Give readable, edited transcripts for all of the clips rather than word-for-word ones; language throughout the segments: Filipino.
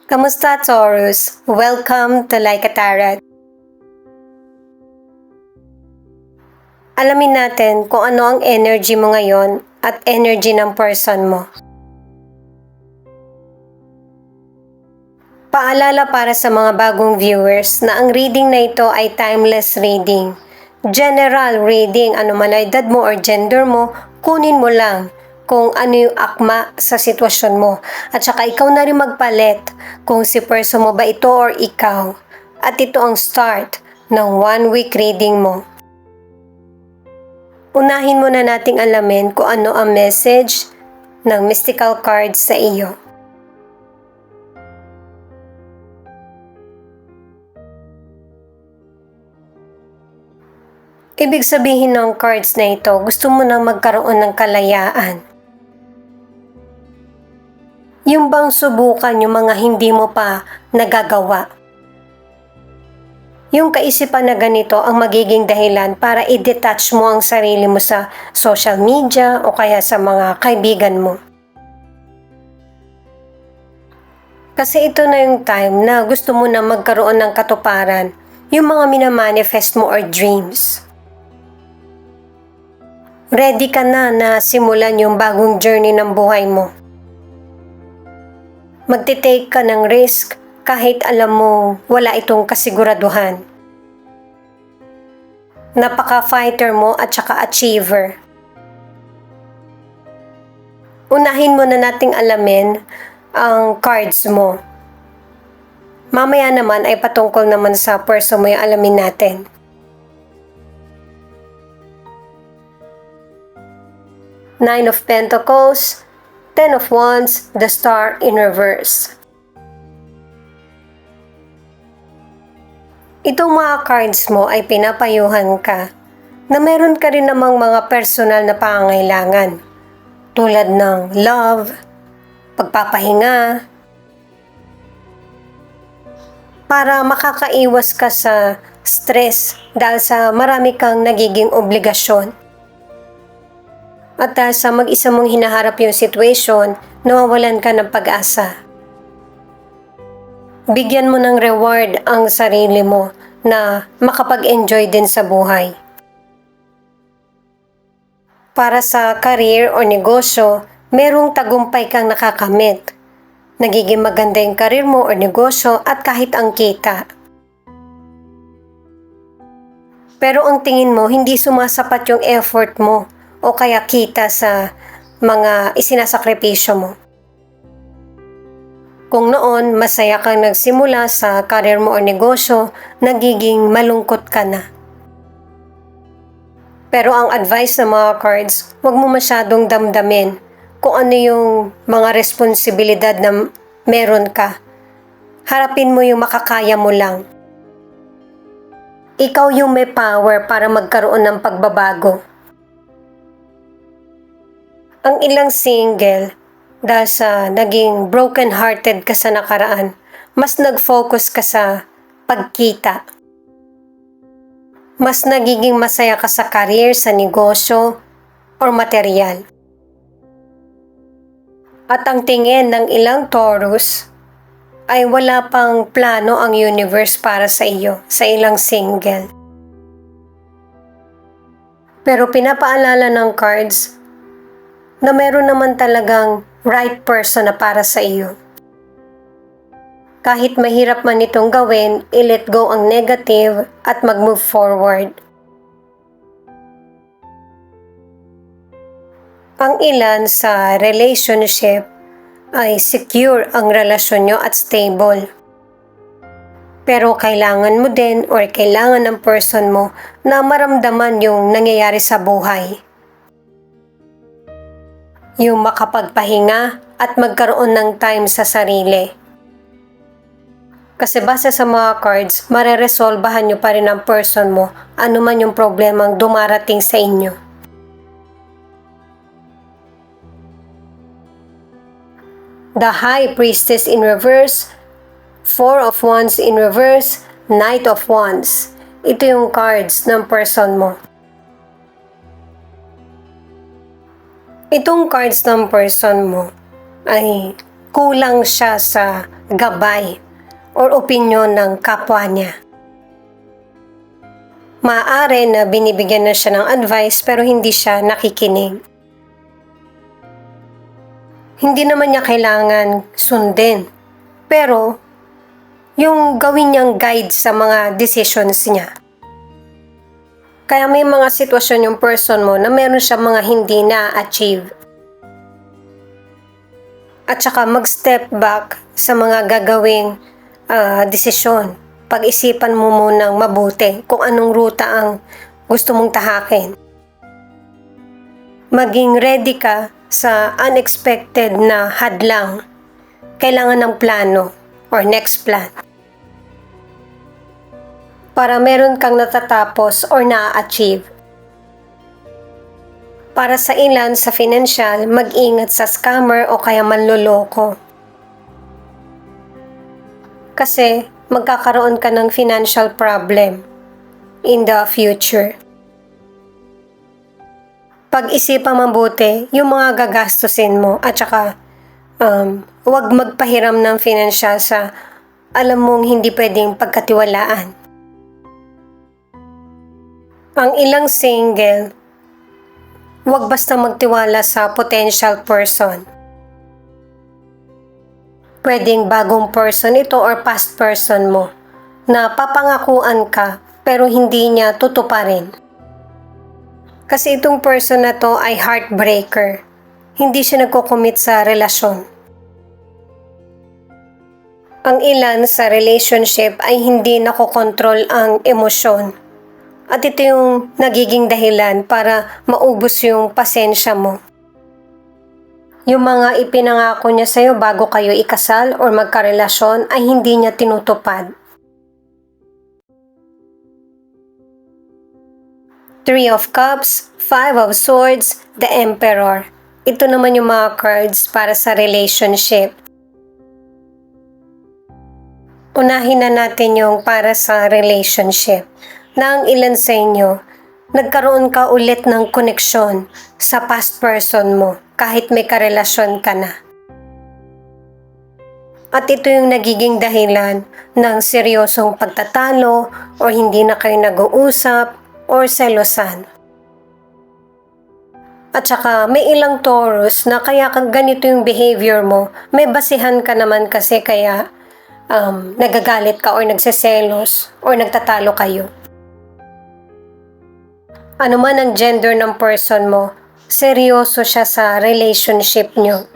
Kamusta, Taurus? Welcome to Like a Tarot. Alamin natin kung ano ang energy mo ngayon at energy ng person mo. Paalala para sa mga bagong viewers na ang reading na ito ay timeless reading. General reading, ano man ay edad mo or gender mo, kunin mo lang kung ano yung akma sa sitwasyon mo. At saka ikaw na rin magpalit kung si person mo ba ito or ikaw. At ito ang start ng 1 week reading mo. Unahin muna nating alamin kung ano ang message ng mystical cards sa iyo. Ibig sabihin ng cards na ito, gusto mo nang magkaroon ng kalayaan. Yung bang subukan yung mga hindi mo pa nagagawa. Yung kaisipan na ganito ang magiging dahilan para i-detach mo ang sarili mo sa social media o kaya sa mga kaibigan mo. Kasi ito na yung time na gusto mo na magkaroon ng katuparan, yung mga minamanifest mo or dreams. Ready ka na simulan yung bagong journey ng buhay mo. Magte-take ka ng risk kahit alam mo wala itong kasiguraduhan. Napaka-fighter mo at saka achiever. Unahin mo na nating alamin ang cards mo. Mamaya naman ay patungkol naman sa person mo yung alamin natin. Nine of Pentacles, Ten of Wands, the Star in reverse. Itong mga cards mo ay pinapayuhan ka na meron ka rin namang mga personal na pangangailangan tulad ng love, pagpapahinga, para makakaiwas ka sa stress dahil sa marami kang nagiging obligasyon. At dahil sa mag-isa mong hinaharap yung situation, nawawalan ka ng pag-asa. Bigyan mo ng reward ang sarili mo na makapag-enjoy din sa buhay. Para sa career o negosyo, merong tagumpay kang nakakamit. Nagiging maganda yung career mo o negosyo at kahit ang kita. Pero ang tingin mo, hindi sumasapat yung effort mo o kaya kita sa mga isinasakripisyo mo. Kung noon, masaya kang nagsimula sa career mo o negosyo, nagiging malungkot ka na. Pero ang advice ng mga cards, huwag mo masyadong damdamin kung ano yung mga responsibilidad na meron ka. Harapin mo yung makakaya mo lang. Ikaw yung may power para magkaroon ng pagbabago. Ang ilang single, dahil sa naging broken-hearted ka sa nakaraan, mas nag-focus ka sa pagkita. Mas nagiging masaya ka sa career, sa negosyo, or material. At ang tingin ng ilang Taurus ay wala pang plano ang universe para sa iyo, sa ilang single. Pero pinapaalala ng cards na meron naman talagang right person na para sa iyo. Kahit mahirap man itong gawin, i-let go ang negative at mag-move forward. Ang ilan sa relationship ay secure ang relasyon nyo at stable. Pero kailangan mo din or kailangan ng person mo na maramdaman yung nangyayari sa buhay. Yung makapagpahinga at magkaroon ng time sa sarili. Kasi base sa mga cards, mareresolbahan nyo pa rin ang person mo ano man yung problemang dumarating sa inyo. The High Priestess in reverse, Four of Wands in reverse, Knight of Wands. Ito yung cards ng person mo. Itong cards ng person mo ay kulang siya sa gabay or opinyon ng kapwa niya. Maaari na binibigyan na siya ng advice pero hindi siya nakikinig. Hindi naman niya kailangan sundin, pero yung gawin niyang guide sa mga decisions niya. Kaya may mga sitwasyon yung person mo na meron siya mga hindi na-achieve. At saka mag-step back sa mga gagawing desisyon. Pag-isipan mo munang mabuti kung anong ruta ang gusto mong tahakin. Maging ready ka sa unexpected na hadlang. Kailangan ng plano or next plan para meron kang natatapos or na-achieve. Para sa ilan sa financial, mag-ingat sa scammer o kaya manloloko. Kasi magkakaroon ka ng financial problem in the future. Pag-isipan mabuti yung mga gagastusin mo at saka huwag magpahiram ng financial sa alam mong hindi pwedeng pagkatiwalaan. Ang ilang single, huwag basta magtiwala sa potential person. Pwedeng bagong person ito or past person mo na papangakuan ka pero hindi niya tutuparin. Kasi itong person na to ay heartbreaker. Hindi siya nagko-commit sa relasyon. Ang ilan sa relationship ay hindi nakokontrol ang emosyon. At ito yung nagiging dahilan para maubos yung pasensya mo. Yung mga ipinangako niya sa'yo bago kayo ikasal or magkarelasyon ay hindi niya tinutupad. 3 of Cups, 5 of Swords, the Emperor. Ito naman yung mga cards para sa relationship. Unahin na natin yung para sa relationship. Na ang ilan sa inyo, nagkaroon ka ulit ng koneksyon sa past person mo kahit may karelasyon ka na. At ito yung nagiging dahilan ng seryosong pagtatalo o hindi na kayo nag-uusap o selosan. At saka may ilang Taurus na kaya ganito yung behavior mo, may basihan ka naman kasi kaya nagagalit ka or nagseselos or nagtatalo kayo. Ano man ang gender ng person mo, seryoso siya sa relationship nyo.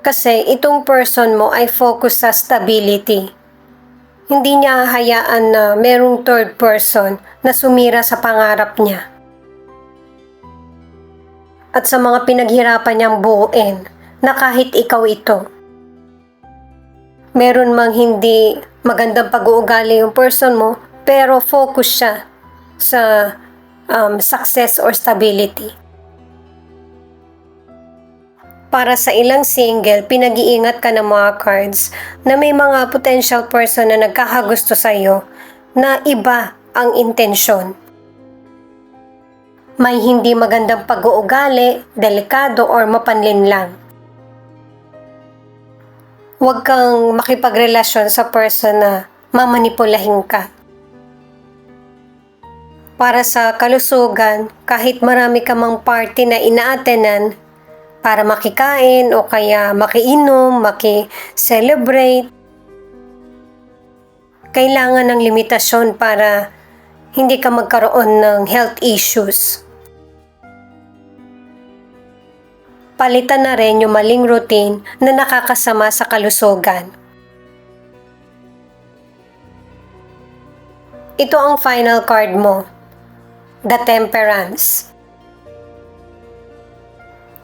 Kasi itong person mo ay focus sa stability. Hindi niya hayaan na merong third person na sumira sa pangarap niya. At sa mga pinaghirapan niyang buuin na kahit ikaw ito. Meron mang hindi magandang pag-uugali yung person mo, pero focus siya sa success or stability. Para sa ilang single, pinag-iingat ka ng mga cards na may mga potential person na nagkakagusto sa iyo na iba ang intensyon. May hindi magandang pag-uugali, delikado or mapanlinlang. Huwag kang makipagrelasyon sa person na mamanipulahin ka. Para sa kalusugan, kahit marami ka mang party na ina-attenan para makikain o kaya makiinom, maki-celebrate, kailangan ng limitasyon para hindi ka magkaroon ng health issues. Palitan na rin yung maling routine na nakakasama sa kalusugan. Ito ang final card mo. The Temperance.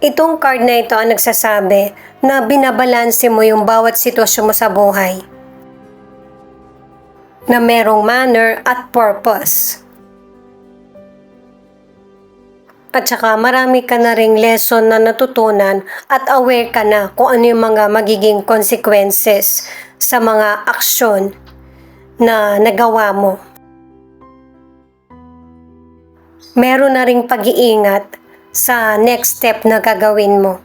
Itong card na ito ang nagsasabi na binabalanse mo yung bawat sitwasyon mo sa buhay. Na merong manner at purpose. At saka marami ka na ring lesson na natutunan at aware ka na kung ano yung mga magiging consequences sa mga aksyon na nagawa mo. Meron na ring pag-iingat sa next step na gagawin mo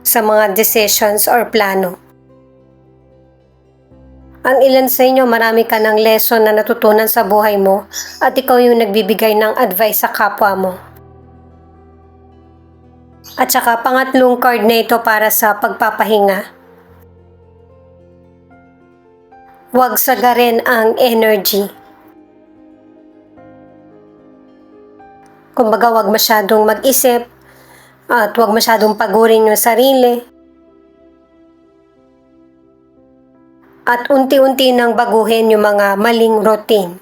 sa mga decisions or plano. Ang ilan sa inyo, marami ka ng lesson na natutunan sa buhay mo at ikaw yung nagbibigay ng advice sa kapwa mo. At saka pangatlong card na ito para sa pagpapahinga. Huwag sagarin ang energy. Kumbaga, huwag masyadong mag-isip at huwag masyadong pagurin yung sarili. At unti-unti nang baguhin yung mga maling routine.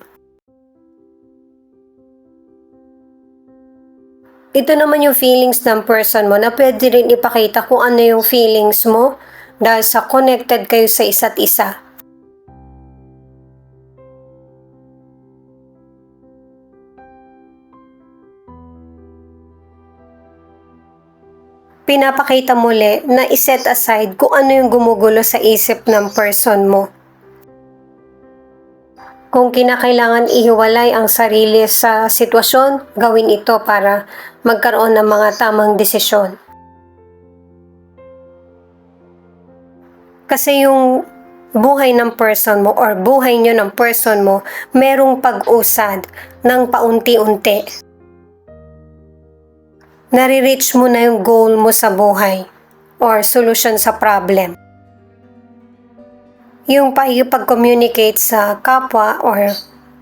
Ito naman yung feelings ng person mo na pwede rin ipakita kung ano yung feelings mo dahil sa connected kayo sa isa't isa. Pinapakita muli na iset aside kung ano yung gumugulo sa isip ng person mo. Kung kinakailangan ihiwalay ang sarili sa sitwasyon, gawin ito para magkaroon ng mga tamang desisyon. Kasi yung buhay ng person mo or buhay nyo ng person mo, merong pag-usad ng paunti-unti. Nare-reach mo na yung goal mo sa buhay or solution sa problem. Yung pag-communicate sa kapwa or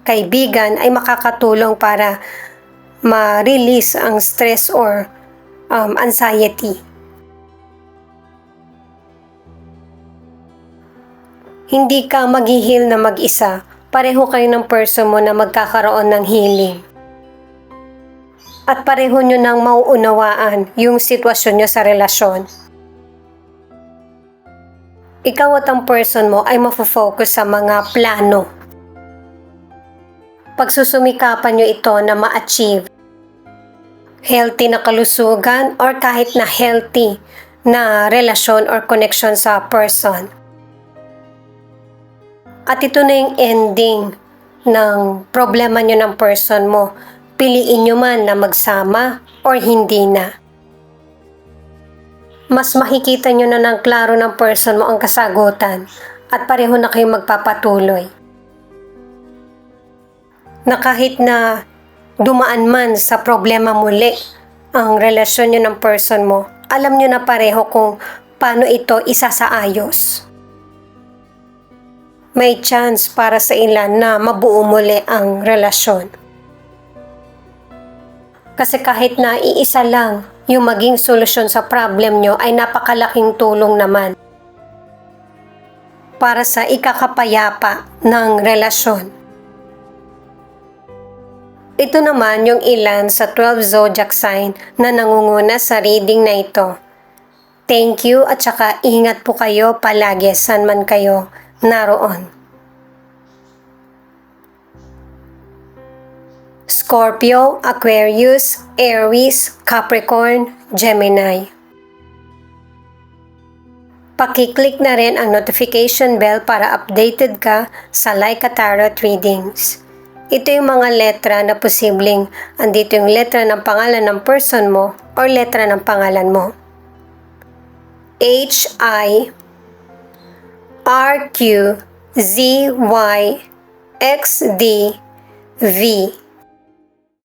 kaibigan ay makakatulong para ma-release ang stress or anxiety. Hindi ka mag-heal na mag-isa. Pareho kayo ng person mo na magkakaroon ng healing. At pareho nyo nang mauunawaan yung sitwasyon nyo sa relasyon. Ikaw at ang person mo ay mafo-focus sa mga plano. Pagsusumikapan nyo ito na ma-achieve. Healthy na kalusugan or kahit na healthy na relasyon or connection sa person. At ito na yung ending ng problema nyo ng person mo. Piliin nyo man na magsama or hindi na. Mas makikita nyo na ng klaro ng person mo ang kasagutan at pareho na kayong magpapatuloy. Na kahit na dumaan man sa problema muli ang relasyon nyo ng person mo, alam nyo na pareho kung paano ito isasaayos. May chance para sa ilan na mabuo muli ang relasyon. Kasi kahit na iisa lang yung maging solusyon sa problem nyo ay napakalaking tulong naman para sa ikakapayapa ng relasyon. Ito naman yung ilan sa 12 zodiac sign na nangunguna sa reading na ito. Thank you at saka ingat po kayo palagi saan man kayo naroon. Scorpio, Aquarius, Aries, Capricorn, Gemini. Paki-click na rin ang notification bell para updated ka sa Laika Tarot readings. Ito yung mga letra na posibleng andito yung letra ng pangalan ng person mo or letra ng pangalan mo. H, I, R, Q, Z, Y, X, D, V.